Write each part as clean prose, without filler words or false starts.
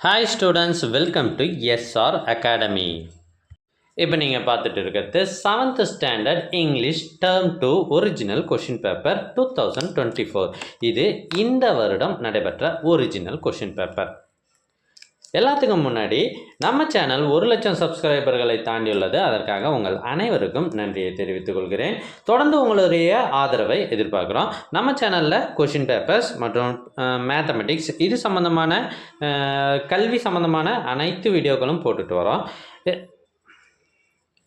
Hi students, welcome to SR Academy. இப்போ நீங்கள் பார்த்துட்டு இருக்கிறது 7th standard English term 2 original question paper 2024. இது இந்த வருடம் நடைபெற்ற ஒரிஜினல் கொஷின் பேப்பர். எல்லாத்துக்கும் முன்னாடி நம்ம சேனல் 1,00,000 சப்ஸ்கிரைபர்களை தாண்டியுள்ளது. அதற்காக உங்கள் அனைவருக்கும் நன்றியை தெரிவித்துக் கொள்கிறேன். தொடர்ந்து உங்களுடைய ஆதரவை எதிர்பார்க்குறோம். நம்ம சேனலில் கொஷின் பேப்பர்ஸ் மற்றும் மேத்தமெட்டிக்ஸ் இது சம்மந்தமான கல்வி சம்மந்தமான அனைத்து வீடியோக்களும் போட்டுட்டு வரோம்.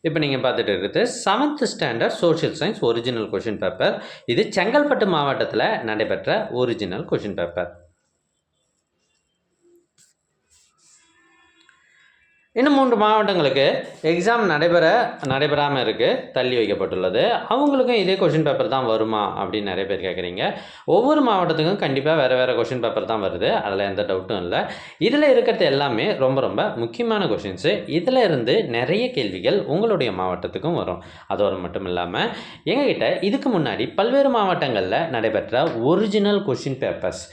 இப்போ நீங்கள் பார்த்துட்டு இருக்கிறது 7th standard social science original question paper. இது செங்கல்பட்டு மாவட்டத்தில் நடைபெற்ற ஒரிஜினல் கொஷின் பேப்பர். இன்னும் 3 மாவட்டங்களுக்கு எக்ஸாம் நடைபெறாமல் இருக்குது, தள்ளி வைக்கப்பட்டுள்ளது. அவங்களுக்கும் இதே கொஷின் பேப்பர் தான் வருமா அப்படின்னு நிறைய பேர் கேட்குறீங்க. ஒவ்வொரு மாவட்டத்துக்கும் கண்டிப்பாக வேறு கொஷின் பேப்பர் தான் வருது, அதில் எந்த டவுட்டும் இல்லை. இதில் இருக்கிறது எல்லாமே ரொம்ப ரொம்ப முக்கியமான கொஷின்ஸு. இதில் இருந்து நிறைய கேள்விகள் உங்களுடைய மாவட்டத்துக்கும் வரும். அதோடு மட்டும் இல்லாமல் எங்ககிட்ட இதுக்கு முன்னாடி பல்வேறு மாவட்டங்களில் நடைபெற்ற ஒரிஜினல் கொஷின் பேப்பர்ஸ்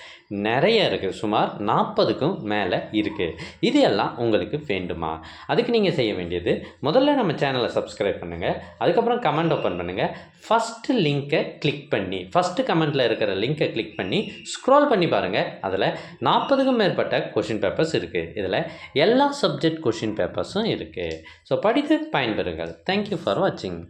நிறைய இருக்குது. சுமார் 40க்கும் மேலே இருக்குது. இது எல்லாம் உங்களுக்கு வேண்டுமா? அதுக்கு நீங்கள் செய்ய வேண்டியது, முதல்ல நம்ம சேனலை சப்ஸ்கிரைப் பண்ணுங்கள். அதுக்கப்புறம் கமெண்ட் ஓப்பன் பண்ணுங்கள். ஃபஸ்ட்டு லிங்க்கை கிளிக் பண்ணி ஃபஸ்ட்டு கமெண்ட்டில் இருக்கிற லிங்க்கை கிளிக் பண்ணி ஸ்க்ரோல் பண்ணி பாருங்கள். அதில் 40க்கும் மேற்பட்ட கொஷின் பேப்பர்ஸ் இருக்குது. இதில் எல்லா சப்ஜெக்ட் கொஷின் பேப்பர்ஸும் இருக்குது. ஸோ படித்து பயன்பெறுங்கள். தேங்க்யூ ஃபார் வாட்சிங்.